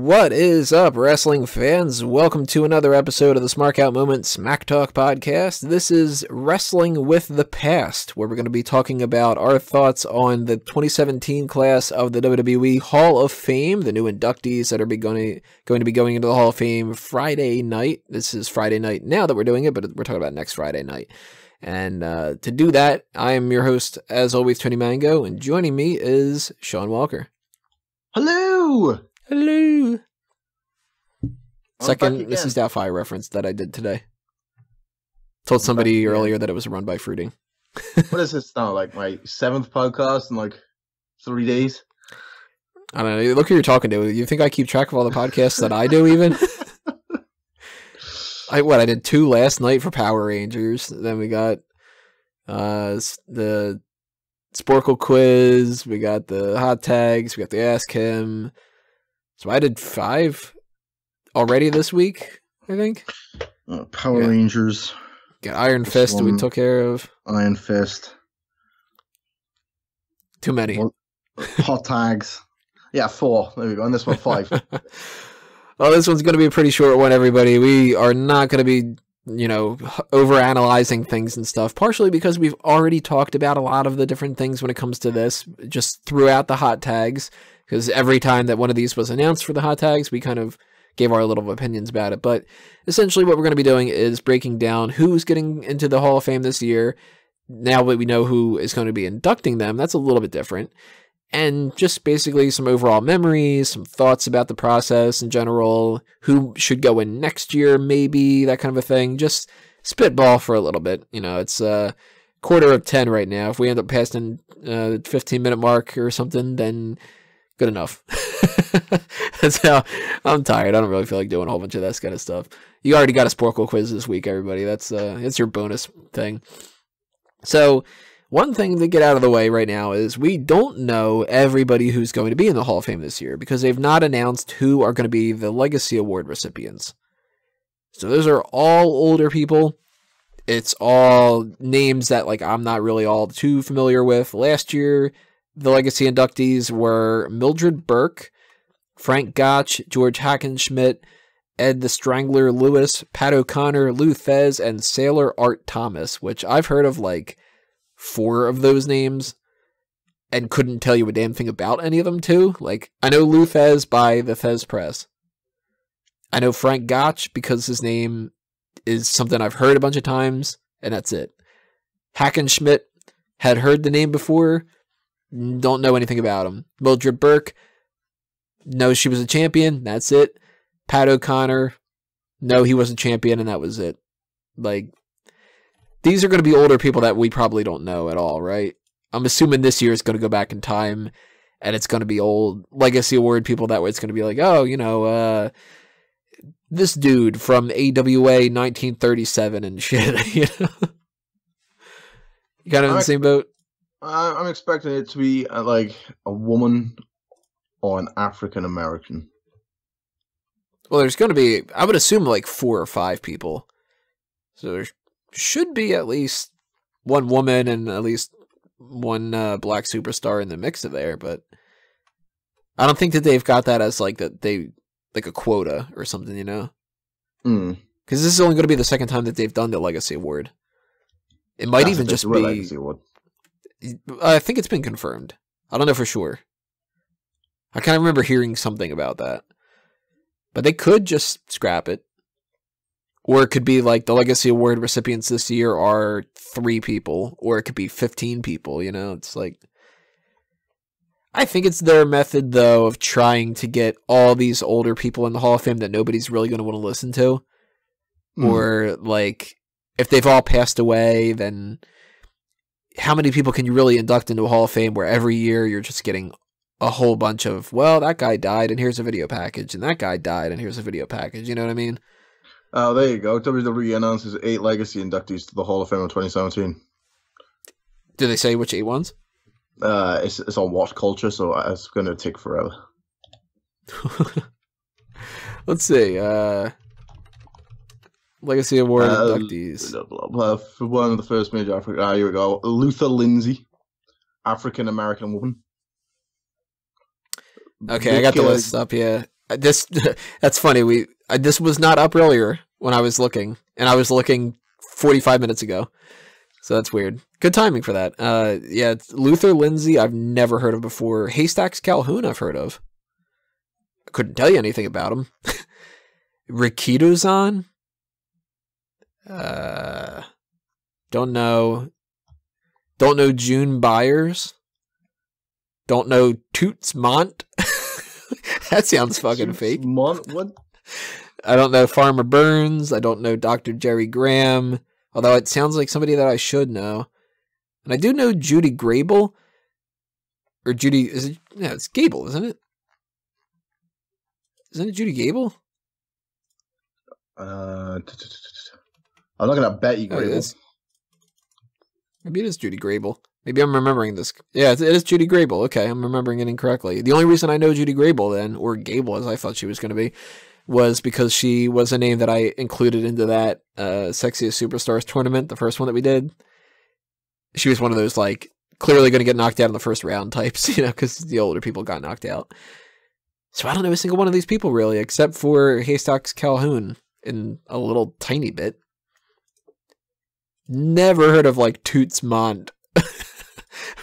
What is up, wrestling fans? Welcome to another episode of the Smark Out Moment Smack Talk podcast. This is Wrestling with the Past, where we're going to be talking about our thoughts on the 2017 class of the WWE Hall of Fame, the new inductees that are going to be going into the Hall of Fame Friday night. This is Friday night now that we're doing it, but we're talking about next Friday night. And to do that, I am your host, as always, Tony Mango, and joining me is Sean Walker. Hello! Hello. Second Mrs. Doubtfire reference that I did today. Told somebody earlier that it was run by Fruiting. What is this now? Like my 7th podcast in like 3 days? I don't know. Look who you're talking to. You think I keep track of all the podcasts that I do even? I did 2 last night for Power Rangers. Then we got the Sporkle quiz. We got the hot tags. We got the Ask Him. So I did 5 already this week, I think. Power Rangers. Got Iron Fist that we took care of. Iron Fist. Too many. Hot tags. Yeah, 4. There we go. And this one, 5. Well, this one's going to be a pretty short one, everybody. We are not going to be, over-analyzing things and stuff, partially because we've already talked about a lot of the different things when it comes to this, just throughout the hot tags, because every time that one of these was announced for the hot tags, we kind of gave our little opinions about it. But essentially what we're going to be doing is breaking down who's getting into the Hall of Fame this year. Now that we know who is going to be inducting them, that's a little bit different. And just basically some overall memories, some thoughts about the process in general, who should go in next year, maybe, that kind of a thing. Just spitball for a little bit. It's 9:45 right now. If we end up passing the 15-minute mark or something, then good enough. That's how I'm tired. I don't really feel like doing a whole bunch of that kind of stuff. You already got a Sporkle quiz this week, everybody. That's your bonus thing. So one thing to get out of the way right now is we don't know everybody who's going to be in the Hall of Fame this year because they've not announced who are going to be the Legacy Award recipients. So those are all older people. It's all names that I'm not really all too familiar with. Last year, the Legacy inductees were Mildred Burke, Frank Gotch, George Hackenschmidt, Ed the Strangler Lewis, Pat O'Connor, Lou Thez, and Sailor Art Thomas, which I've heard of 4 of those names and couldn't tell you a damn thing about any of them too. I know Lou Thez by the Thez Press. I know Frank Gotch because his name is something I've heard a bunch of times, and that's it. Hackenschmidt, had heard the name before, don't know anything about him. Mildred Burke, know she was a champion, that's it. Pat O'Connor, know he was a champion, and that was it. These are going to be older people that we probably don't know at all, right? I'm assuming this year is going to go back in time, and it's going to be old Legacy Award people. That way it's going to be this dude from AWA 1937 and shit. You kind of in the same boat? I'm expecting it to be a woman or an African American. Well, there's going to be, I would assume, 4 or 5 people. So there's should be at least one woman and at least one black superstar in the mix of there, but I don't think that they've got that as a quota or something, Because this is only going to be the second time that they've done the Legacy Award. It might even just be Legacy Award. I think it's been confirmed. I don't know for sure. I kind of remember hearing something about that, but they could just scrap it. Or it could be the Legacy Award recipients this year are 3 people, or it could be 15 people, It's I think it's their method, though, of trying to get all these older people in the Hall of Fame that nobody's really going to want to listen to. Or, if they've all passed away, then how many people can you really induct into a Hall of Fame where every year you're just getting a whole bunch of, well, that guy died, and here's a video package, and that guy died, and here's a video package, you know what I mean? Oh, there you go. WWE announces 8 Legacy inductees to the Hall of Fame in 2017. Do they say which 8 ones? It's on Watch Culture, so it's going to take forever. Let's see. Legacy Award inductees. For one of the first major African... here we go. Luther Lindsay, African-American woman. Okay, I got the list up here. This that's funny. This was not up earlier when I was looking, and I was looking 45 minutes ago. So that's weird. Good timing for that. Yeah, Luther Lindsay I've never heard of before. Haystacks Calhoun I've heard of. I couldn't tell you anything about him. Rikidozan? Don't know. Don't know June Byers. Don't know Toots Mont. That sounds fucking fake. Mont? What? I don't know Farmer Burns. I don't know Dr. Jerry Graham. Although it sounds like somebody that I should know. And I do know Judy Grable. Or Judy, is it? Yeah, it's Gable, isn't it? Isn't it Judy Gable? I'm not gonna bet you Grable. Maybe it is Judy Grable. Maybe I'm remembering this. Yeah, it is Judy Grable. Okay, I'm remembering it incorrectly. The only reason I know Judy Grable then, or Gable as I thought she was going to be, was because she was a name that I included into that Sexiest Superstars tournament, the first one that we did. She was one of those, like, clearly going to get knocked out in the first round types, you know, because the older people got knocked out. So I don't know a single one of these people, really, except for Haystacks Calhoun in a little tiny bit. Never heard of, like, Toots Mont.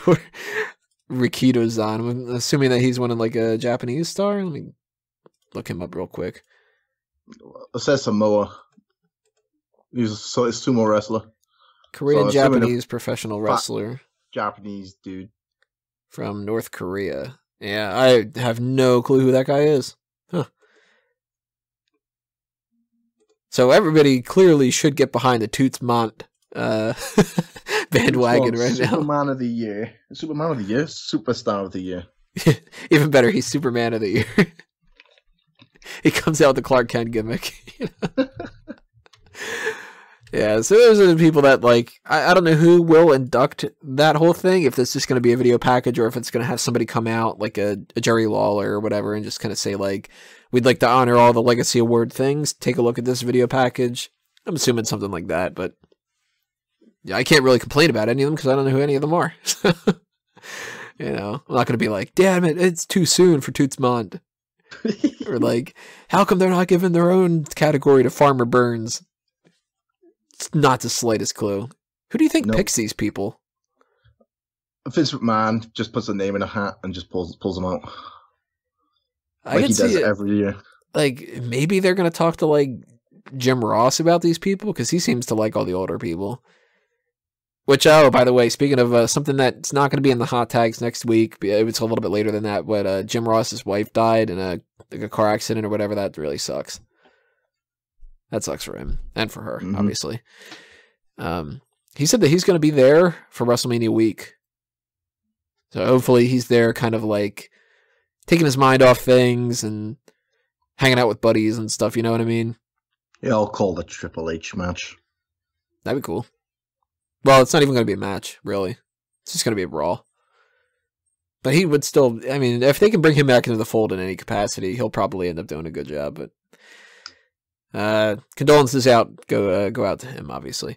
Or Rikidozan. I'm assuming that he's one of, like, a Japanese star. Let me look him up real quick. It says Samoa. He's a sumo wrestler. Korean Japanese professional wrestler. Japanese dude. From North Korea. Yeah, I have no clue who that guy is. Huh. So everybody clearly should get behind the Toots Mont bandwagon right now. Superman of the Year. Superman of the Year? Superstar of the Year. Even better, he's Superman of the Year. He comes out with the Clark Kent gimmick. You know? Yeah, so those are the people that, like, I don't know who will induct that whole thing, if it's just going to be a video package or if it's going to have somebody come out, like a Jerry Lawler or whatever, and just kind of say, like, we'd like to honor all the Legacy Award things. Take a look at this video package. I'm assuming something like that, but yeah, I can't really complain about any of them because I don't know who any of them are. You know, I'm not going to be like, damn it, it's too soon for Toots Mont. Or like, how come they're not giving their own category to Farmer Burns? It's not the slightest clue. Who do you think picks these people? Vince McMahon just puts a name in a hat and just pulls them out. Like he does every year. Like, maybe they're going to talk to, like, Jim Ross about these people, because he seems to like all the older people. Which, oh, by the way, speaking of something that's not going to be in the hot tags next week, it's a little bit later than that, but Jim Ross's wife died in a car accident or whatever. That really sucks. That sucks for him and for her, obviously. He said that he's going to be there for WrestleMania week. So hopefully he's there kind of like taking his mind off things and hanging out with buddies and stuff, you know what I mean? Yeah, I'll call the Triple H match. That'd be cool. Well, it's not even going to be a match, really. It's just going to be a Raw. But he would still, I mean, if they can bring him back into the fold in any capacity, he'll probably end up doing a good job. But condolences go out to him, obviously.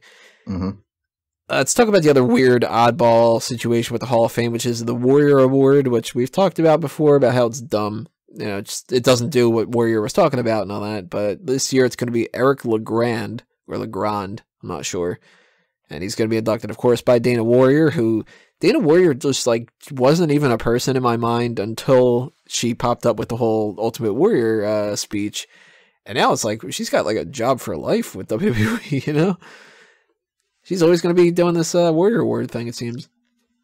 Let's talk about the other weird oddball situation with the Hall of Fame, which is the Warrior Award, which we've talked about before about how it's dumb. You know, it doesn't do what Warrior was talking about and all that. But this year it's going to be Eric LeGrand, or LeGrand, I'm not sure. And he's going to be inducted, of course, by Dana Warrior, who Dana Warrior just, like, wasn't even a person in my mind until she popped up with the whole Ultimate Warrior speech. And now it's like, she's got, like, a job for life with WWE, you know? She's always going to be doing this Warrior Award thing, it seems.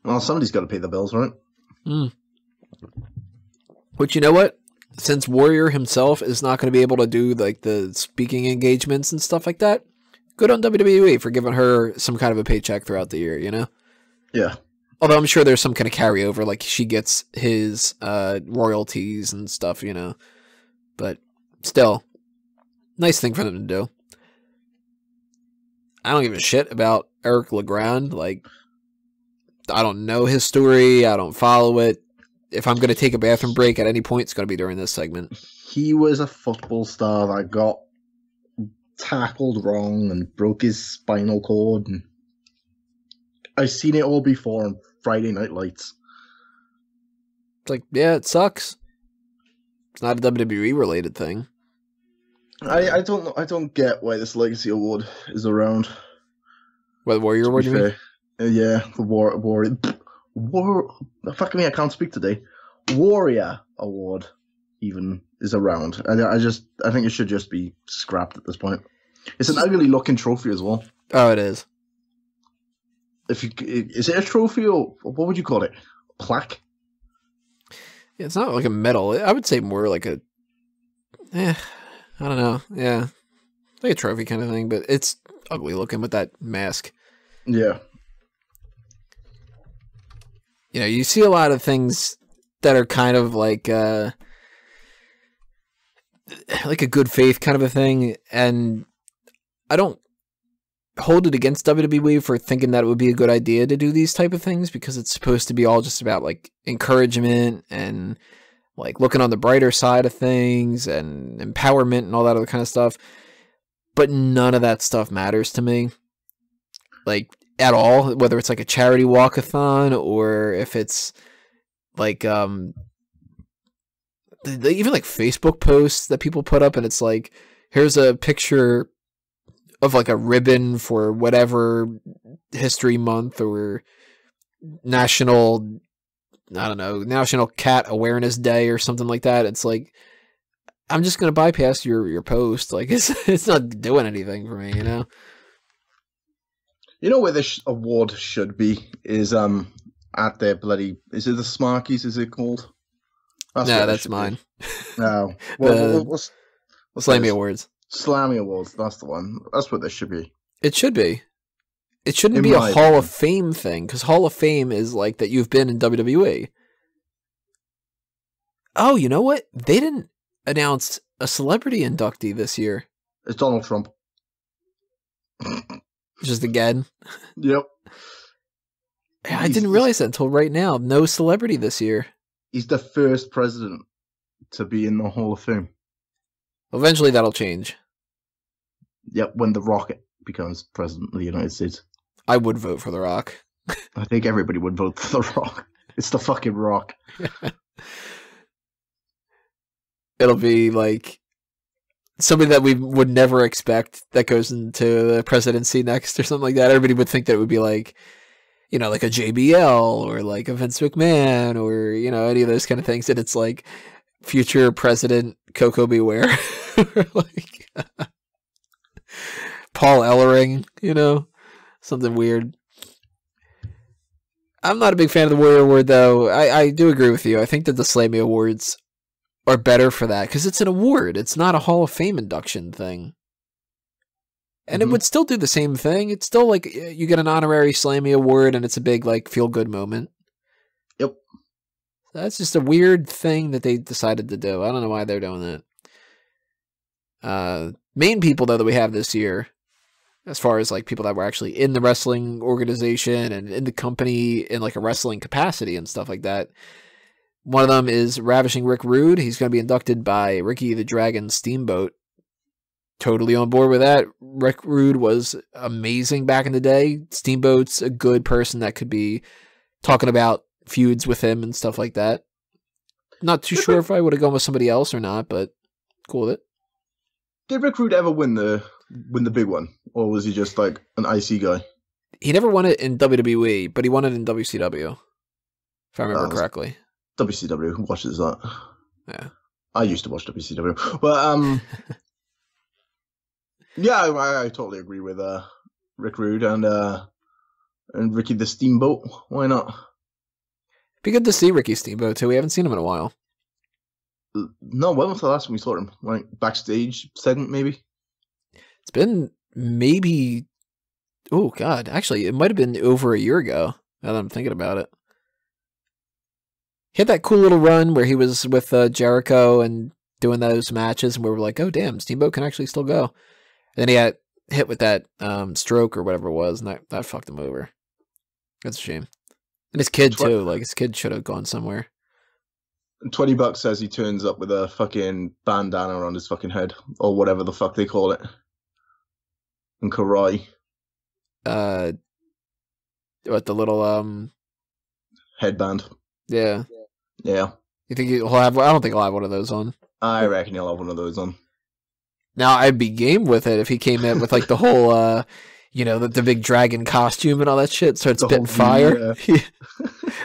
Well, somebody's got to pay the bills, right? Which, you know what? Since Warrior himself is not going to be able to do, like, the speaking engagements and stuff like that, good on WWE for giving her some kind of a paycheck throughout the year, you know? Yeah. Although I'm sure there's some kind of carryover, like she gets his royalties and stuff, you know? But still, nice thing for them to do. I don't give a shit about Eric LeGrand. Like, I don't know his story. I don't follow it. If I'm going to take a bathroom break at any point, it's going to be during this segment. He was a football star that got tackled wrong and broke his spinal cord. And I've seen it all before on Friday Night Lights. It's like, yeah, it sucks. It's not a WWE related thing. I don't know. I don't get why this Legacy Award is around. What, Warrior Award, you mean? Yeah, the War. Fuck me, I can't speak today. Warrior Award even is around. I think it should just be scrapped at this point. It's an ugly looking trophy as well. Oh, it is. Is it a trophy or what would you call it? A plaque? Yeah, it's not like a medal. I would say more like a, I don't know. Yeah, like a trophy kind of thing, but it's ugly looking with that mask. Yeah. You know, you see a lot of things that are kind of like a good faith kind of a thing, and I don't hold it against WWE for thinking that it would be a good idea to do these type of things, because it's supposed to be all just about like encouragement and like looking on the brighter side of things and empowerment and all that other kind of stuff. But none of that stuff matters to me, like at all, whether it's like a charity walkathon or if it's like even like Facebook posts that people put up and it's like, here's a picture of like a ribbon for whatever history month or national, I don't know, National Cat Awareness Day or something like that. It's like, I'm just going to bypass your post. Like it's not doing anything for me, you know? You know where this award should be is at their bloody, is it the Smarkies, is it called? That's mine. No. Well, what's Slammy Awards. Slammy Awards, that's the one. That's what this should be. It should be. It shouldn't be a Hall of Fame thing, because Hall of Fame is like that you've been in WWE. Oh, you know what? They didn't announce a celebrity inductee this year. It's Donald Trump. Just again? Yep. I didn't realize that until right now. No celebrity this year. He's the first president to be in the Hall of Fame. Eventually that'll change. Yep, when The Rock becomes president of the United States. I would vote for The Rock. I think everybody would vote for The Rock. It's the fucking Rock. It'll be like somebody that we would never expect that goes into the presidency next or something like that. Everybody would think that it would be like, you know, like a JBL or like a Vince McMahon or, you know, any of those kind of things. And it's like future president Coco Beware. Like Paul Ellering, you know, something weird. I'm not a big fan of the Warrior Award, though. I do agree with you. I think that the Slammy Awards are better for that because it's an award. It's not a Hall of Fame induction thing. And it would still do the same thing. It's still like you get an honorary Slammy Award and it's a big like feel-good moment. Yep. That's just a weird thing that they decided to do. I don't know why they're doing that. Main people, though, that we have this year, as far as like people that were actually in the wrestling organization and in the company in like a wrestling capacity and stuff like that. One of them is Ravishing Rick Rude. He's going to be inducted by Ricky the Dragon Steamboat. Totally on board with that. Rick Rude was amazing back in the day. Steamboat's a good person that could be talking about feuds with him and stuff like that. Not too sure if I would have gone with somebody else or not, but cool with it. Did Rick Rude ever win the big one, or was he just like an IC guy? He never won it in WWE, but he won it in WCW, if I remember correctly. WCW, who watches that? Yeah, I used to watch WCW, but yeah, I totally agree with Rick Rude and Ricky the Steamboat. Why not? Be good to see Ricky Steamboat too. We haven't seen him in a while. No, when was the last time we saw him? Like backstage segment, maybe? It's been maybe, oh God, actually, it might have been over a year ago, now that I'm thinking about it. He had that cool little run where he was with Jericho and doing those matches, and we were like, oh damn, Steamboat can actually still go. And then he got hit with that stroke or whatever it was, and that fucked him over. That's a shame. And his kid too, like his kid should have gone somewhere. $20 says he turns up with a fucking bandana on his fucking head, or whatever the fuck they call it. And Karai. What, the little headband. Yeah. Yeah. You think he'll have? I don't think he'll have one of those on. I reckon he'll have one of those on. Now I'd be game with it if he came in with like the whole, you know, the big dragon costume and all that shit. Starts spitting fire. Yeah.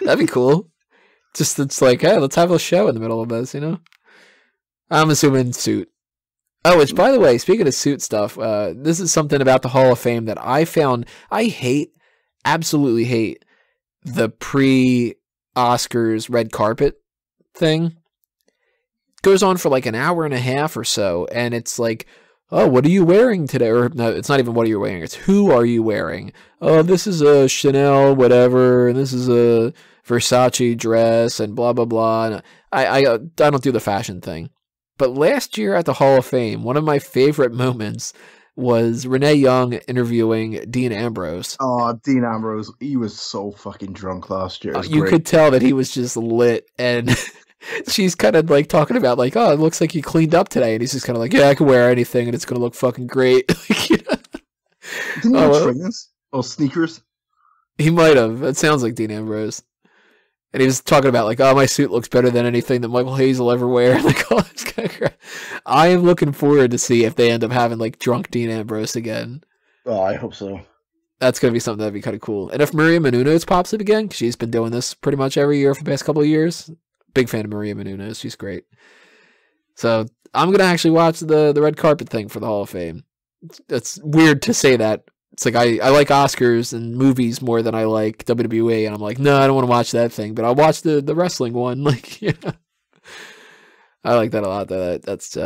That'd be cool. Just it's like, hey, let's have a show in the middle of this, you know. I'm assuming suit. Oh, which by the way, speaking of suit stuff, this is something about the Hall of Fame that I found. I hate, absolutely hate the pre-Oscars red carpet thing. Goes on for like an hour and a half or so, and it's like, oh, what are you wearing today? Or no, it's not even what are you wearing, it's who are you wearing. Oh, this is a Chanel whatever, and this is a Versace dress, and blah blah blah. And I don't do the fashion thing. But last year at the Hall of Fame, one of my favorite moments was Renee Young interviewing Dean Ambrose. Oh, Dean Ambrose, he was so fucking drunk last year. You could tell that he was just lit, and she's kind of like talking about like, oh, it looks like you cleaned up today, and he's just kind of like, yeah, I can wear anything, and it's gonna look fucking great. Like, you know? Didn't he have trainers or sneakers? He might have. It sounds like Dean Ambrose. And he was talking about like, oh, my suit looks better than anything that Michael Hayes will ever wear. Like, all this kind of crap. I am looking forward to see if they end up having like drunk Dean Ambrose again. Oh, I hope so. That's gonna be something that'd be kind of cool. And if Maria Menounos pops up again, 'cause she's been doing this pretty much every year for the past couple of years. Big fan of Maria Menounos. She's great. So I'm gonna actually watch the red carpet thing for the Hall of Fame. It's weird to say that. It's like I like Oscars and movies more than I like WWE, and I'm like, no, I don't want to watch that thing, but I'll watch the wrestling one. Like, yeah, I like that a lot. That's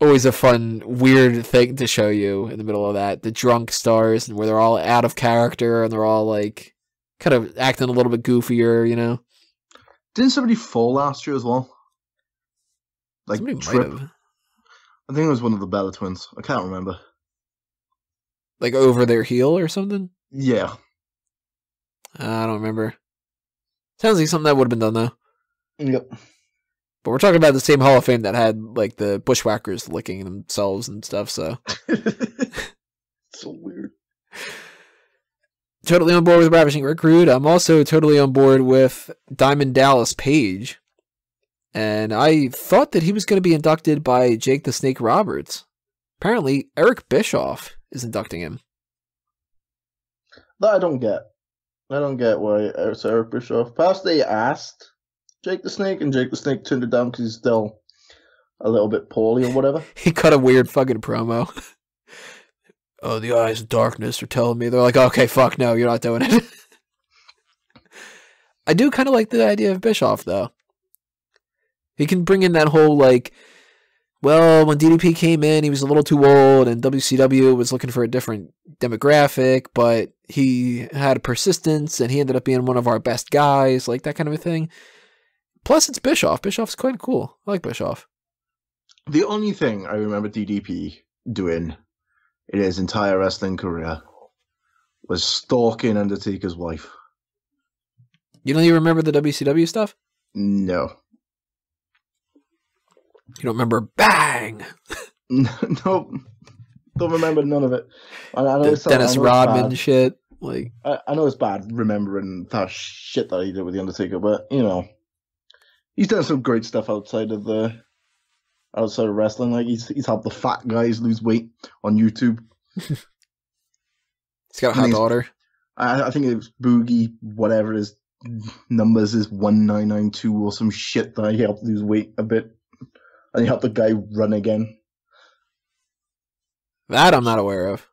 always a fun, weird thing to show you in the middle of that. The drunk stars, and where they're all out of character and they're all like kind of acting a little bit goofier, you know. Didn't somebody fall last year as well? Like somebody trip. Might have. I think it was one of the Bella twins. I can't remember. Like over their heel or something? Yeah. I don't remember. Sounds like something that would have been done, though. Yep. But we're talking about the same Hall of Fame that had, like, the bushwhackers licking themselves and stuff, so. So weird. Totally on board with Ravishing Rick Rude. I'm also totally on board with Diamond Dallas Page. And I thought that he was going to be inducted by Jake the Snake Roberts. Apparently, Eric Bischoff is inducting him. That I don't get. I don't get why it's Eric Bischoff. Perhaps they asked Jake the Snake, and Jake the Snake turned it down because he's still a little bit poorly or whatever. He cut a weird fucking promo. Oh, the eyes of darkness are telling me. They're like, okay, fuck, no, you're not doing it. I do kind of like the idea of Bischoff, though. He can bring in that whole, like, well, when DDP came in, he was a little too old, and WCW was looking for a different demographic, but he had persistence, and he ended up being one of our best guys, like that kind of a thing. Plus, it's Bischoff. Bischoff's quite cool. I like Bischoff. The only thing I remember DDP doing in his entire wrestling career was stalking Undertaker's wife. You don't even remember the WCW stuff? No. You don't remember Bang? Nope. Don't remember none of it. I know Dennis Rodman shit. Like I know it's bad remembering that shit that he did with the Undertaker, but you know, he's done some great stuff outside of wrestling. Like he's helped the fat guys lose weight on YouTube. He's got a hot daughter. I think it was Boogie, whatever his numbers is, 1992 or some shit that he helped lose weight a bit. And he helped the guy run again. That I'm not aware of.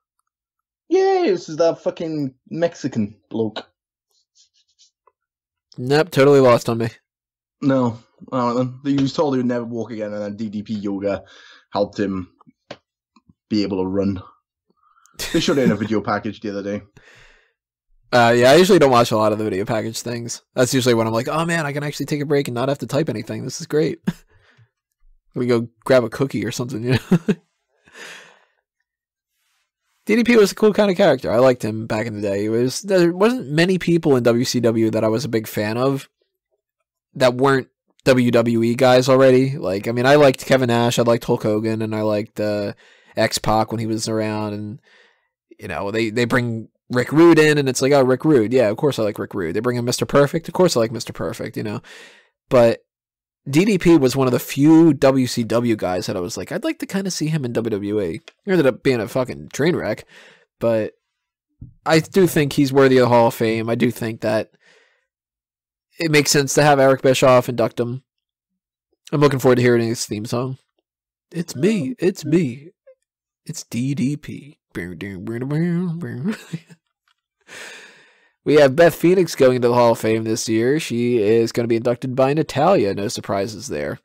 Yeah, this is that fucking Mexican bloke. Nope, totally lost on me. No. He was told he would never walk again, and then DDP Yoga helped him be able to run. They showed it in a video package the other day. Yeah, I usually don't watch a lot of the video package things. That's usually when I'm like, oh man, I can actually take a break and not have to type anything. This is great. We go grab a cookie or something, you know? DDP was a cool kind of character. I liked him back in the day. There wasn't many people in WCW that I was a big fan of that weren't WWE guys already. Like, I mean, I liked Kevin Nash, I liked Hulk Hogan, and I liked X-Pac when he was around. And, you know, they bring Rick Rude in, and it's like, oh, Rick Rude. Yeah, of course I like Rick Rude. They bring in Mr. Perfect. Of course I like Mr. Perfect, you know? But DDP was one of the few WCW guys that I was like, I'd like to kind of see him in WWE. He ended up being a fucking train wreck, but I do think he's worthy of the Hall of Fame. I do think that it makes sense to have Eric Bischoff induct him. I'm looking forward to hearing his theme song. It's me. It's me. It's DDP. We have Beth Phoenix going into the Hall of Fame this year. She is going to be inducted by Natalya. No surprises there.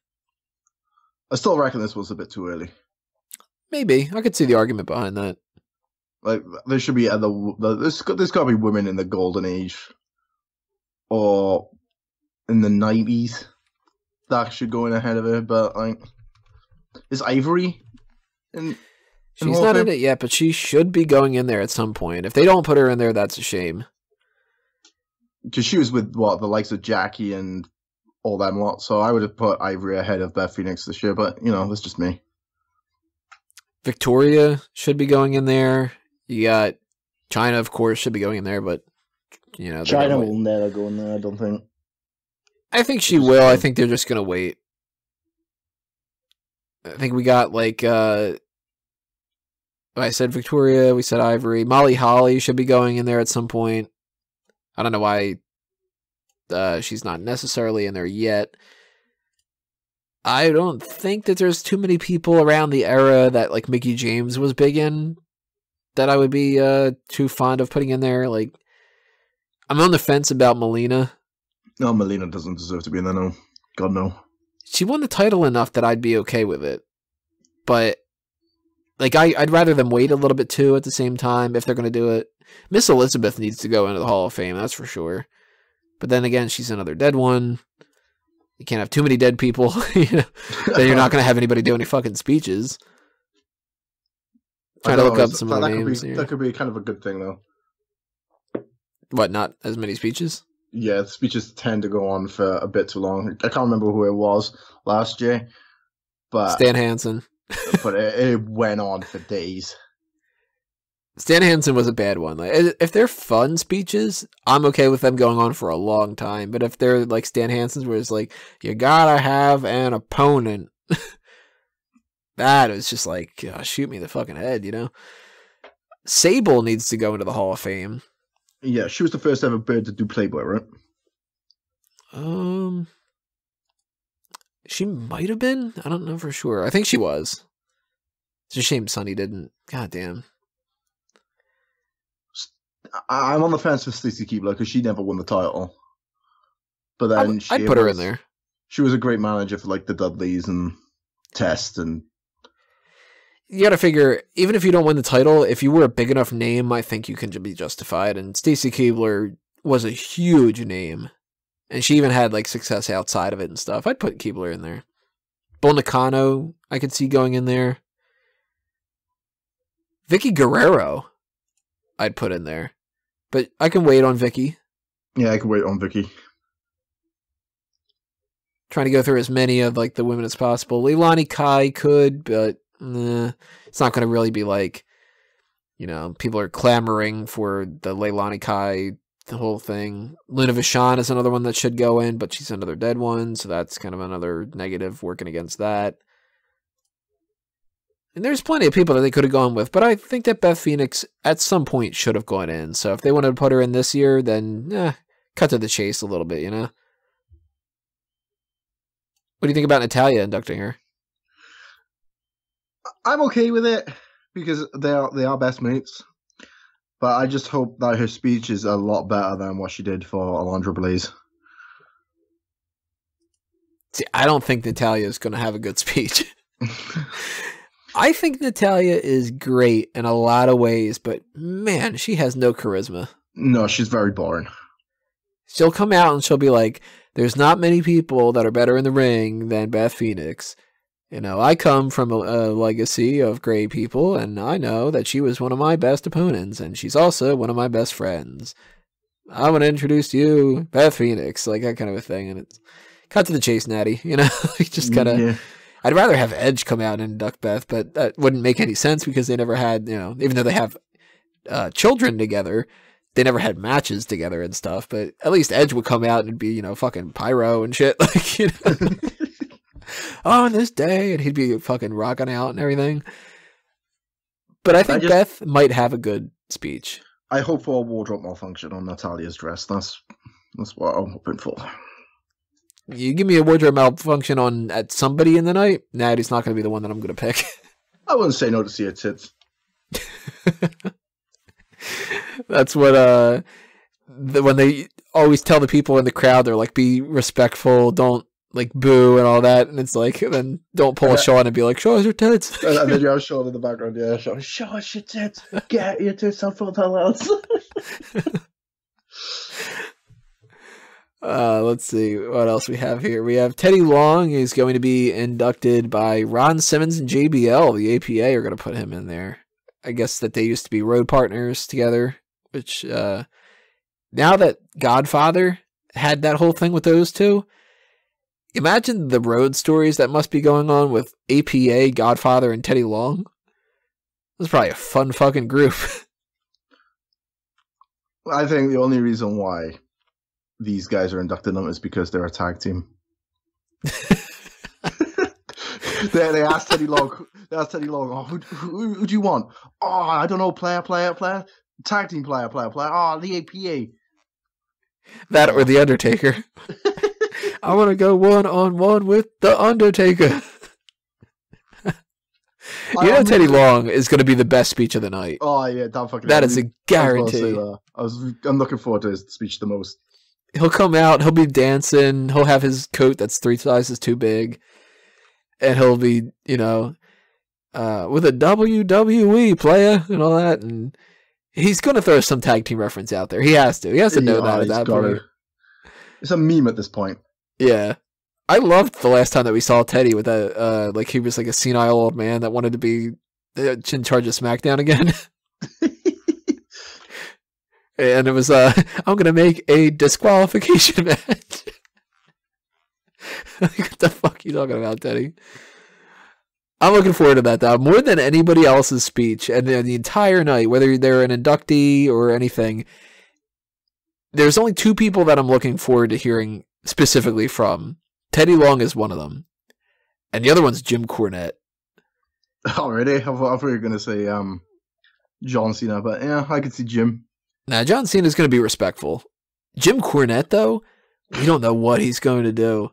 I still reckon this was a bit too early. Maybe. I could see the argument behind that. Like, there should be there's got to be women in the golden age. Or in the 90s. That should go in ahead of her. But, like, is Ivory in She's not in it yet, but she should be going in there at some point. If they don't put her in there, that's a shame. Because she was with, the likes of Jackie and all them lot. So I would have put Ivory ahead of Beth Phoenix this year. But, that's just me. Victoria should be going in there. You got China, of course, should be going in there. But, China will never go in there, I don't think. I think she will. I think they're just going to wait. I think we got, I said Victoria, we said Ivory. Molly Holly should be going in there at some point. I don't know why she's not necessarily in there yet. I don't think that there's too many people around the era that like Mickie James was big in that I would be too fond of putting in there. Like, I'm on the fence about Melina. No, Melina doesn't deserve to be in there, no. God, no. She won the title enough that I'd be okay with it. But like, I'd rather them wait a little bit too at the same time if they're going to do it. Miss Elizabeth needs to go into the Hall of Fame, that's for sure. But then again, she's another dead one. You can't have too many dead people. Then you're not going to have anybody do any fucking speeches. Trying to look up some of the names here. That could be kind of a good thing, though. What, not as many speeches? Yeah, the speeches tend to go on for a bit too long. I can't remember who it was last year. But Stan Hansen. But it went on for days. Stan Hansen was a bad one. Like, if they're fun speeches, I'm okay with them going on for a long time. But if they're like Stan Hansen's, where it's like, you gotta have an opponent, that is just like, shoot me in the fucking head, Sable needs to go into the Hall of Fame. Yeah, she was the first ever bird to do Playboy, right? She might have been. I don't know for sure. I think she was. It's a shame Sonny didn't. God damn. I'm on the fence with Stacey Keebler because she never won the title. But then I'd put her in there. She was a great manager for like the Dudleys and Test and. You got to figure, even if you don't win the title, if you were a big enough name, I think you can be justified. And Stacey Keebler was a huge name. And she even had like success outside of it and stuff. I'd put Keebler in there. Bull Nakano, I could see going in there. Vicky Guerrero, I'd put in there. But I can wait on Vicky. Yeah, I can wait on Vicky. Trying to go through as many of like the women as possible. Leilani Kai could, but it's not going to really be like, people are clamoring for the Leilani Kai, the whole thing. Luna Vachon is another one that should go in, but she's another dead one, so that's kind of another negative working against that. And there's plenty of people that they could have gone with, but I think that Beth Phoenix at some point should have gone in. So if they wanted to put her in this year, then cut to the chase a little bit, What do you think about Natalya inducting her? I'm okay with it because they are best mates. But I just hope that her speech is a lot better than what she did for Alundra Blaze. See, I don't think Natalya is going to have a good speech. I think Natalya is great in a lot of ways, but man, she has no charisma. No, she's very boring. She'll come out and she'll be like, there's not many people that are better in the ring than Beth Phoenix. I come from a legacy of great people, and I know that she was one of my best opponents, and she's also one of my best friends. I want to introduce to you Beth Phoenix, like that kind of a thing, and it's cut to the chase, Natty, just kind of... Yeah. I'd rather have Edge come out and induct Beth, but that wouldn't make any sense because they never had, even though they have children together, they never had matches together and stuff, but at least Edge would come out and be, you know, fucking pyro and shit. Like, you know, on this day, and he'd be fucking rocking out and everything. But I think Beth might have a good speech. I hope for a wardrobe malfunction on Natalia's dress. That's what I'm hoping for. You give me a wardrobe malfunction at somebody in the night, Natty's not going to be the one that I'm going to pick. I wouldn't say no to see her tits. That's what when they always tell the people in the crowd, they're like, be respectful, don't like boo and all that, and it's like, then don't pull a Sean and be like, show us your tits. And then you have Sean in the background, yeah, show us your tits, get your tits out for the else. Let's see what else we have here. We have Teddy Long is going to be inducted by Ron Simmons and JBL. The APA are going to put him in there. I guess that they used to be road partners together, which now that Godfather had that whole thing with those two, imagine the road stories that must be going on with APA, Godfather, and Teddy Long. This is probably a fun fucking group. I think the only reason why these guys are inducting them is because they're a tag team. they asked Teddy Long, oh, who do you want? Oh, I don't know, player. Tag team player. Oh, the APA. That or the Undertaker. I want to go 1-on-1 with the Undertaker. You know, Teddy Long is going to be the best speech of the night. Oh yeah, damn fucking. That is a guarantee. I'm looking forward to his speech the most. He'll come out, he'll be dancing, he'll have his coat that's 3 sizes too big, and he'll be, you know, with a WWE player and all that, and he's going to throw some tag team reference out there. He has to. He has to know that at that point. It's a meme at this point. Yeah. I loved the last time that we saw Teddy with that, like he was like a senile old man that wanted to be in charge of SmackDown again. And it was, I'm going to make a disqualification match. What the fuck are you talking about, Teddy? I'm looking forward to that, though. More than anybody else's speech. And the entire night, whether they're an inductee or anything, there's only 2 people that I'm looking forward to hearing specifically from. Teddy Long is one of them. And the other one's Jim Cornette. Oh, really? I thought you were going to say John Cena, but yeah, I could see Jim. Now, John Cena's going to be respectful. Jim Cornette, though, we don't know what he's going to do.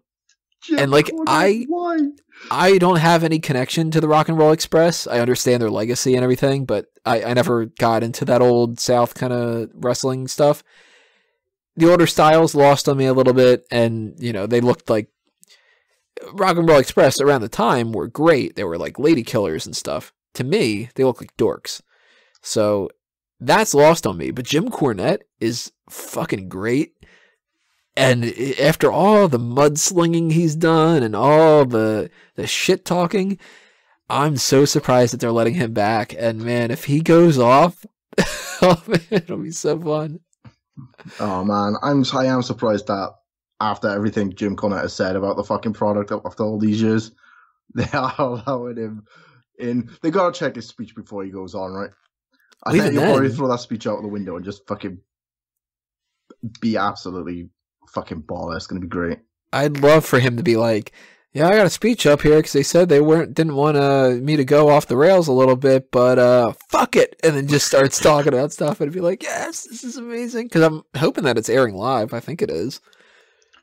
And, like, Cornette, I don't have any connection to the Rock and Roll Express. I understand their legacy and everything, but I never got into that old South kind of wrestling stuff. The older styles lost on me a little bit, and, you know, they looked like Rock and Roll Express around the time were great. They were like lady killers and stuff. To me, they look like dorks. So that's lost on me. But Jim Cornette is fucking great. And after all the mudslinging he's done and all the shit talking, I'm so surprised that they're letting him back. And man, if he goes off, oh man, it'll be so fun. Oh man, I am surprised that after everything Jim Cornette has said about the fucking product after all these years, they are allowing him in. They gotta check his speech before he goes on, right? I think he'll probably throw that speech out the window and just fucking be absolutely fucking baller. It's gonna be great. I'd love for him to be like, yeah, I got a speech up here because they said they didn't want me to go off the rails a little bit, but fuck it, and then just starts talking about stuff and be like, yes, this is amazing. Because I'm hoping that it's airing live. I think it is.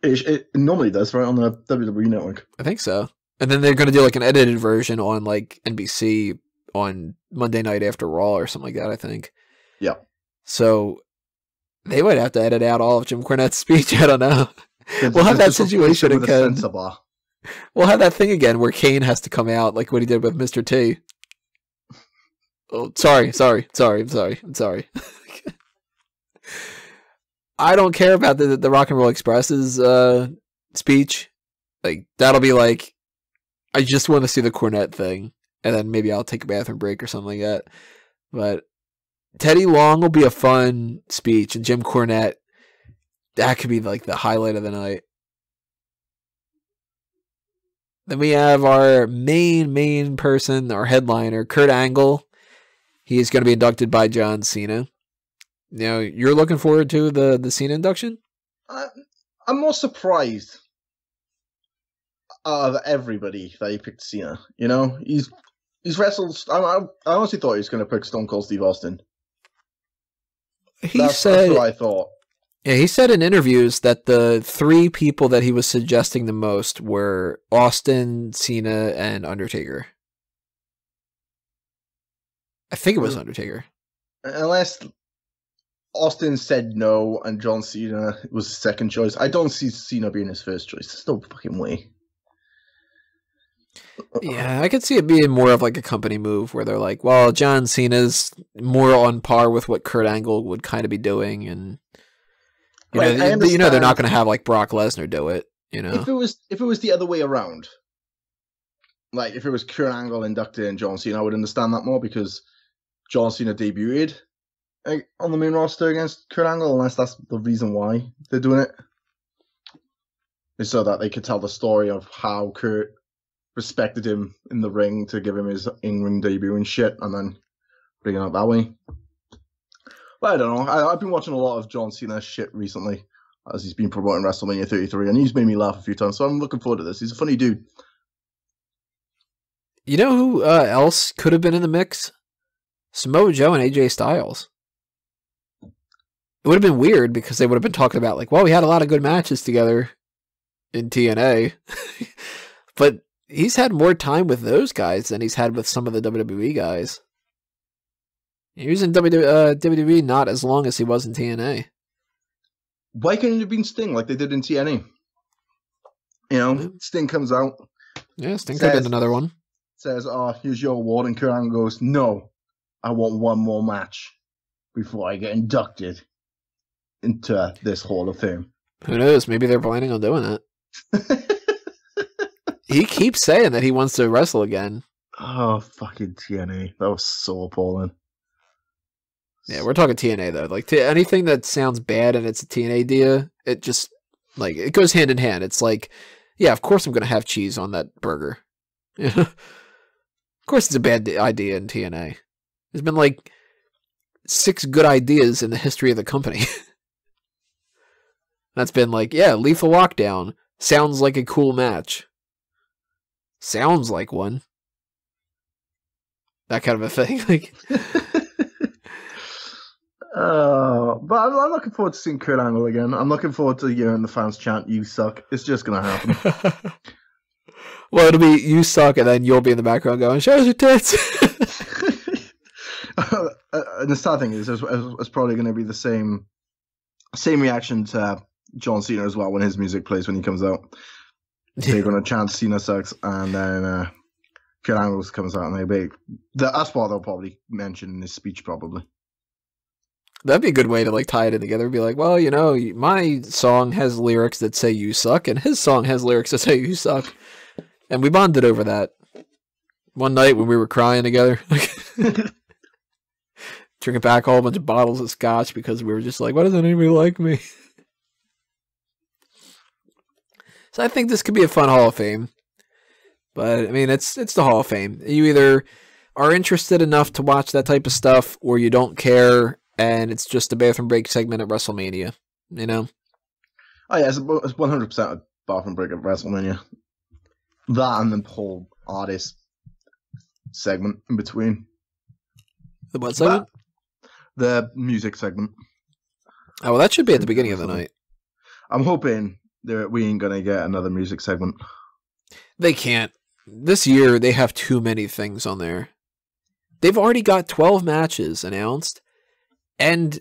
It normally does, right, on the WWE Network. I think so. And then they're going to do like an edited version on like NBC on Monday night after Raw or something like that, I think. Yeah. So they might have to edit out all of Jim Cornette's speech. I don't know. We'll have that situation again. We'll have that thing again where Kane has to come out like what he did with Mr. T. Oh, sorry. I'm sorry. I don't care about the Rock and Roll Express's speech. Like that'll be like, I just want to see the Cornette thing, and then maybe I'll take a bathroom break or something like that. But Teddy Long will be a fun speech, and Jim Cornette, that could be like the highlight of the night. Then we have our main person, our headliner, Kurt Angle. He is going to be inducted by John Cena. You know, you're looking forward to the Cena induction? I'm more surprised out of everybody that he picked Cena. You know, he's wrestled. I honestly thought he was going to pick Stone Cold Steve Austin. That's what I thought. Yeah, he said in interviews that the 3 people that he was suggesting the most were Austin, Cena, and Undertaker. I think it was Undertaker. Unless Austin said no and John Cena was his second choice. I don't see Cena being his first choice. There's no fucking way. Yeah, I could see it being more of like a company move where they're like, well, John Cena's more on par with what Kurt Angle would kind of be doing, and you know they're not going to have like Brock Lesnar do it. You know, if it was the other way around, like if it was Kurt Angle inducted and John Cena, I would understand that more because John Cena debuted on the main roster against Kurt Angle, unless that's the reason why they're doing it, is so that they could tell the story of how Kurt respected him in the ring to give him his in-ring debut and shit, and then bring it up that way. But I don't know. I've been watching a lot of John Cena shit recently as he's been promoting WrestleMania 33, and he's made me laugh a few times, so I'm looking forward to this. He's a funny dude. You know who else could have been in the mix? Samoa Joe and AJ Styles. It would have been weird because they would have been talking about like, well, we had a lot of good matches together in TNA. But he's had more time with those guys than he's had with some of the WWE guys. He was in WWE not as long as he was in TNA. Why couldn't it have been Sting like they did in TNA? You know, Sting comes out. Yeah, Sting could have been another one. Says, oh, here's your award. And Kurt Angle goes, no, I want one more match before I get inducted into this Hall of Fame. Who knows? Maybe they're planning on doing that. He keeps saying that he wants to wrestle again. Oh, fucking TNA. That was so appalling. Yeah, we're talking TNA, though. Like, anything that sounds bad and it's a TNA idea, it just, like, it goes hand in hand. It's like, yeah, of course I'm going to have cheese on that burger. Of course it's a bad idea in TNA. There's been, like, 6 good ideas in the history of the company. That's been like, yeah, Lethal Lockdown. Sounds like a cool match. Sounds like one. That kind of a thing. Like, but I'm looking forward to seeing Kurt Angle again. I'm looking forward to hearing the fans chant, "You suck." It's just going to happen. Well, it'll be "You suck," and then you'll be in the background going, "Show us your tits." And the sad thing is, it's probably going to be the same reaction to John Cena as well when his music plays when he comes out. They're going to chant "Cena sucks," and then Kurt Angle comes out, and that's what they'll probably mention in his speech, probably. That'd be a good way to like tie it in together. Be like, well, you know, my song has lyrics that say "you suck," and his song has lyrics that say "you suck," and we bonded over that one night when we were crying together, drinking back a whole bunch of bottles of scotch because we were just like, why doesn't anybody like me? So I think this could be a fun Hall of Fame. But, I mean, it's the Hall of Fame. You either are interested enough to watch that type of stuff, or you don't care, and it's just a bathroom break segment at WrestleMania, you know? Oh, yeah, it's 100% a bathroom break at WrestleMania. That and the whole artist segment in between. The what segment? The music segment. Oh, well, that should be at the beginning of the night. I'm hoping we ain't going to get another music segment. They can't. This year, they have too many things on there. They've already got 12 matches announced, and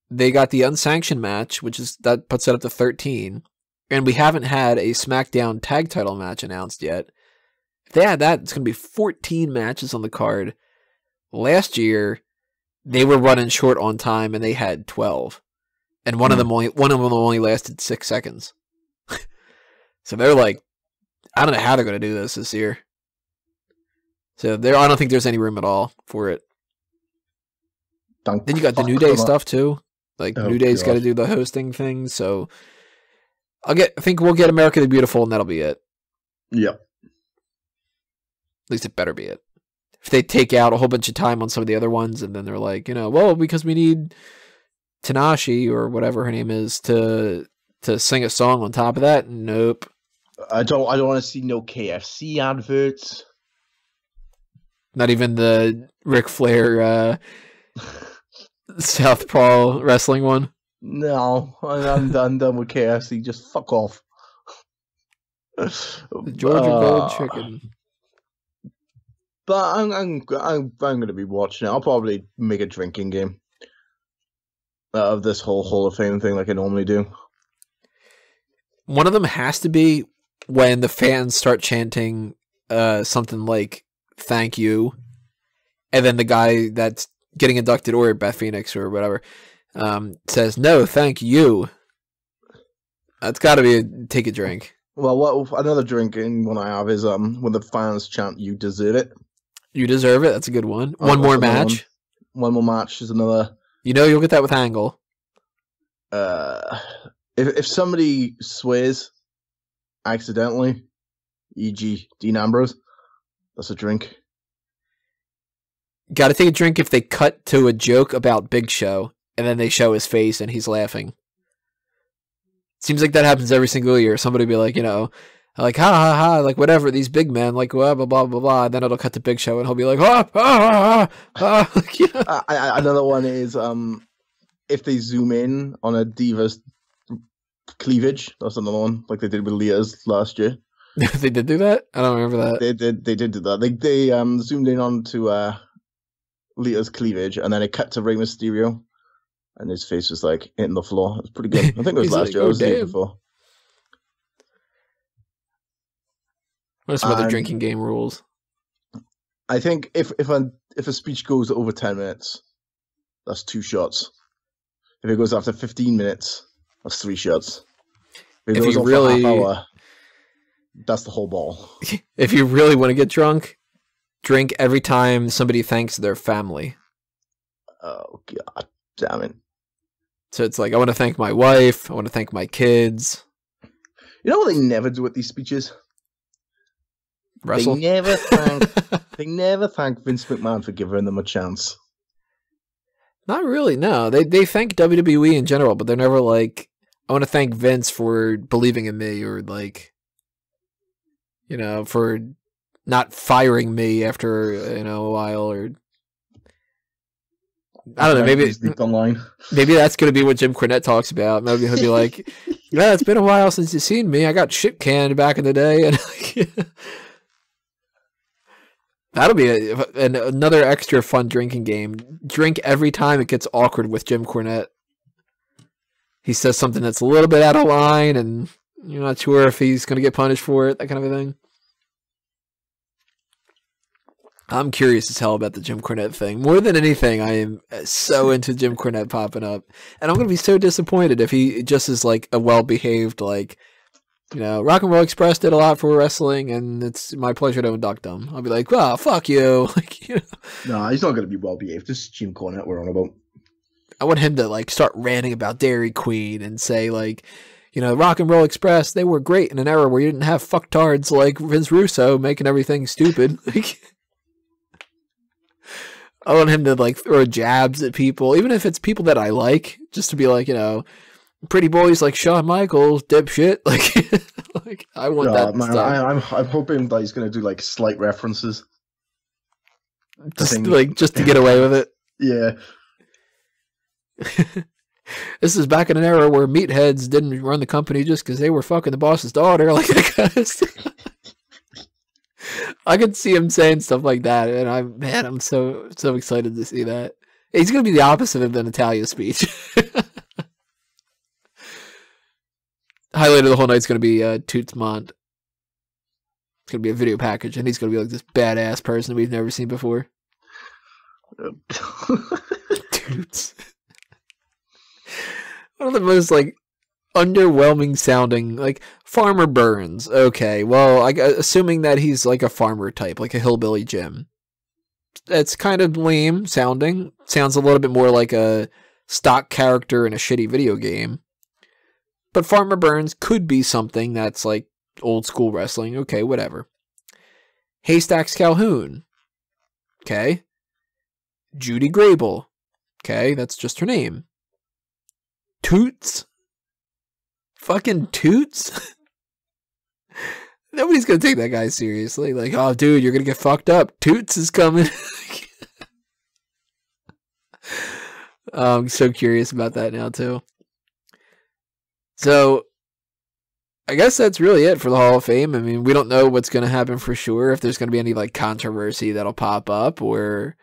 they got the unsanctioned match, that puts it up to 13, and we haven't had a SmackDown tag title match announced yet. If they had that, it's going to be 14 matches on the card. Last year, they were running short on time, and they had 12, and one of them only lasted 6 seconds. So they're like, I don't know how they're going to do this year. So I don't think there's any room at all for it. Then you got the New Day stuff too. Like New Day's got to do the hosting thing. So I think we'll get America the Beautiful, and that'll be it. Yep. At least it better be it. If they take out a whole bunch of time on some of the other ones, and then they're like, well, because we need Tanashi or whatever her name is to sing a song on top of that. Nope. I don't want to see no KFC adverts. Not even the Ric Flair Southpaw wrestling one. No, I'm done with KFC. Just fuck off. The Georgia Gold Chicken. But I'm going to be watching it. I'll probably make a drinking game out of this whole Hall of Fame thing, like I normally do. One of them has to be when the fans start chanting something like "Thank you," and then the guy that's getting inducted, or Beth Phoenix or whatever, says "No, thank you." That's got to be take a drink. Well, another drinking one I have is when the fans chant "You deserve it." You deserve it. That's a good one. One more match. One more match is another. You know you'll get that with Angle. If somebody swears accidentally, e.g. Dean Ambrose, that's a drink. Got to take a drink if they cut to a joke about Big Show and then they show his face and he's laughing. Seems like that happens every single year. Somebody be like, like, ha ha ha, like whatever, these big men, like blah blah blah blah blah. And then it'll cut to Big Show and he'll be like, Another one is if they zoom in on a diva's cleavage. That's another one, like they did with Leah's last year. They did do that? I don't remember that. They did do that. They zoomed in onto Leah's cleavage, and then it cut to Rey Mysterio, and his face was like hitting the floor. It was pretty good. I think it was last year. It was the year before. What are some other drinking game rules? I think if a speech goes over 10 minutes, that's 2 shots. If it goes after 15 minutes, that's 3 shots. If it goes on for half hour, that's the whole ball. If you really want to get drunk, drink every time somebody thanks their family. Oh, God damn it. So it's like, I want to thank my wife. I want to thank my kids. You know what they never do at these speeches? Wrestle? They never thank Vince McMahon for giving them a chance. Not really, no. They thank WWE in general, but they're never like, I want to thank Vince for believing in me, or like, for not firing me after, a while, or I don't know, maybe that's going to be what Jim Cornette talks about. Maybe he'll be like, yeah, it's been a while since you've seen me. I got shit canned back in the day. And that'll be another extra fun drinking game. Drink every time it gets awkward with Jim Cornette. He says something that's a little bit out of line, and you're not sure if he's going to get punished for it, that kind of a thing. I'm curious as hell about the Jim Cornette thing. More than anything, I am so into Jim Cornette popping up. And I'm going to be so disappointed if he just is like a well-behaved, like, Rock and Roll Express did a lot for wrestling, and it's my pleasure to induct him. I'll be like, well, fuck you. No, he's not going to be well-behaved. This is Jim Cornette we're on about. I want him to like start ranting about Dairy Queen and say like, Rock and Roll Express, they were great in an era where you didn't have fucktards like Vince Russo making everything stupid. I want him to like throw jabs at people, even if it's people that I like, just to be like, pretty boys like Shawn Michaels, dipshit. Like I want that. Man, I'm hoping that he's going to do like slight references, just to get away with it. Yeah. This is back in an era where meatheads didn't run the company just because they were fucking the boss's daughter. Like that kind of stuff. I could see him saying stuff like that, and I'm so excited to see that. He's gonna be the opposite of the Natalia speech. Highlight of the whole night's gonna be Toots Mont. It's gonna be a video package, and he's gonna be like this badass person we've never seen before. Toots. One of the most like underwhelming sounding, like Farmer Burns. Okay, well, assuming that he's like a farmer type, like a hillbilly Jim. It's kind of lame sounding. Sounds a little bit more like a stock character in a shitty video game. But Farmer Burns could be something that's like old school wrestling. Okay, whatever. Haystacks Calhoun. Okay. Judy Grable. Okay, that's just her name. Toots. Fucking Toots. Nobody's gonna take that guy seriously. Like, oh, dude, you're gonna get fucked up. Toots is coming. I'm so curious about that now too. So, I guess that's really it for the Hall of Fame. I mean, we don't know what's going to happen for sure. If there's going to be any like controversy that'll pop up or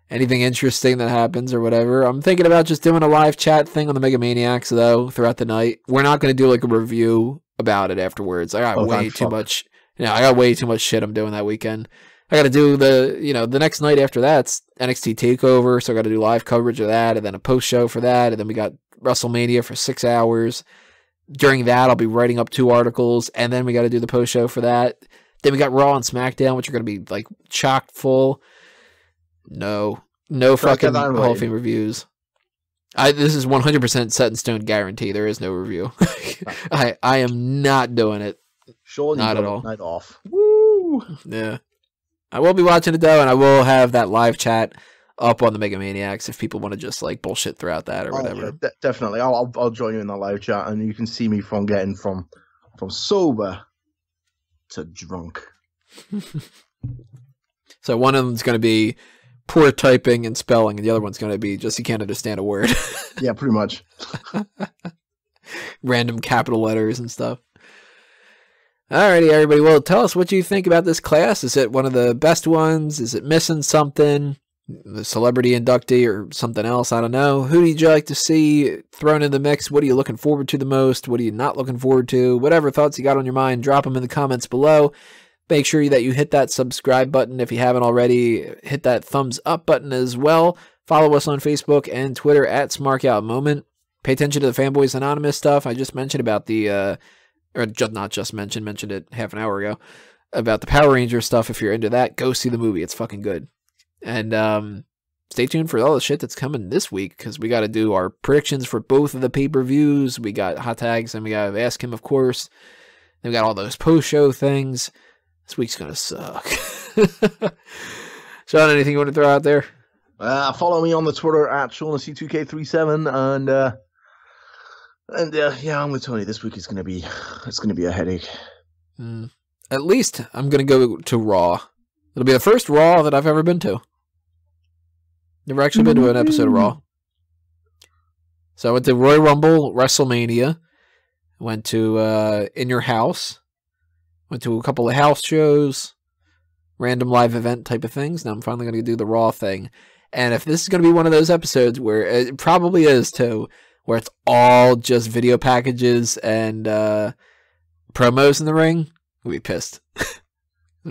anything interesting that happens or whatever. I'm thinking about just doing a live chat thing on the Mega Maniacs though throughout the night. We're not going to do like a review about it afterwards. I got way too much. I got way too much shit I'm doing that weekend. I got to do the next night after that's NXT TakeOver, so I got to do live coverage of that, and then a post show for that, and then we got WrestleMania for 6 hours. During that, I'll be writing up 2 articles, and then we got to do the post show for that. Then we got Raw and SmackDown, which are going to be like chock full. No fucking Hall of Fame reviews. This is 100% set in stone guarantee. There is no review. I am not doing it. Sure, not at all. Night off. Woo! Yeah. I will be watching it though, and I will have that live chat up on the Mega Maniacs if people want to just like bullshit throughout that or whatever. Yeah, definitely. I'll join you in the live chat, and you can see me from getting from sober to drunk. So one of them's going to be poor typing and spelling, and the other one's going to be just you can't understand a word. Yeah, pretty much. Random capital letters and stuff. Alrighty, everybody. Well, tell us what you think about this class. Is it one of the best ones? Is it missing something? The celebrity inductee or something else? I don't know. Who would you like to see thrown in the mix? What are you looking forward to the most? What are you not looking forward to? Whatever thoughts you got on your mind, drop them in the comments below. Make sure that you hit that subscribe button if you haven't already. Hit that thumbs up button as well. Follow us on Facebook and Twitter at SmarkOutMoment. Pay attention to the Fanboys Anonymous stuff I just mentioned about the... mentioned it half an hour ago about the Power Ranger stuff. If you're into that, go see the movie. It's fucking good. And stay tuned for all the shit that's coming this week because we got to do our predictions for both of the pay-per-views. We got hot tags and we got to ask him, of course. Then we got all those post-show things. This week's gonna suck. Sean, anything you want to throw out there? Follow me on the Twitter at ShaughnessyC2K37 and yeah, I'm with Tony. This week is gonna be a headache. At least I'm gonna go to Raw. It'll be the first Raw that I've ever been to. Never actually been to an episode of Raw. So I went to Royal Rumble, WrestleMania. Went to In Your House. Went to a couple of house shows. Random live event type of things. Now I'm finally going to do the Raw thing. And if this is going to be one of those episodes where it probably is too, where it's all just video packages and promos in the ring, I'll be pissed.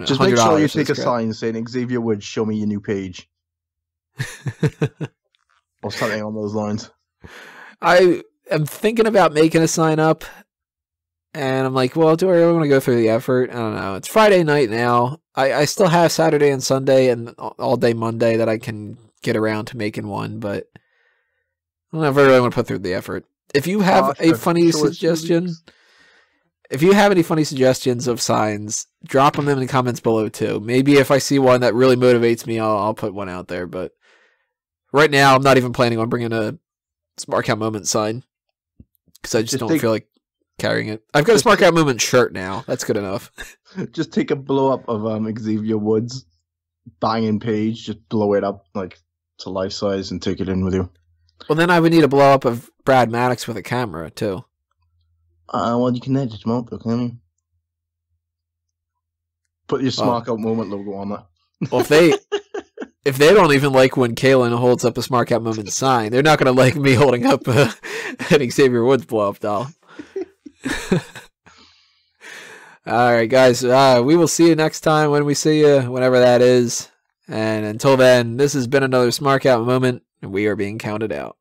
Just make sure you take a sign saying Xavier Woods, show me your new page. Or something on those lines. I am thinking about making a sign up. And I'm like, well, do I really want to go through the effort? I don't know. It's Friday night now. I still have Saturday and Sunday and all day Monday that I can get around to making one, but I don't know if I really want to put through the effort. If you have a funny suggestion, if you have any funny suggestions of signs, drop them in the comments below too. Maybe if I see one that really motivates me, I'll put one out there. But right now, I'm not even planning on bringing a Smark Out Moment sign because I just don't feel like carrying it. I've got a Smark Out Moment shirt now. That's good enough. Just take a blow up of Xavier Woods banging page. Just blow it up like to life size and take it in with you. Well, then I would need a blow up of Brad Maddox with a camera too. Well, you can edit them out, can you? Put your Smark Out Moment logo on that. Well, if they don't even like when Kalen holds up a Smark Out Moment sign, they're not going to like me holding up an Xavier Woods blow up doll. All right, guys. We will see you next time when we see you, whenever that is. And until then, this has been another Smark Out Moment, and we are being counted out.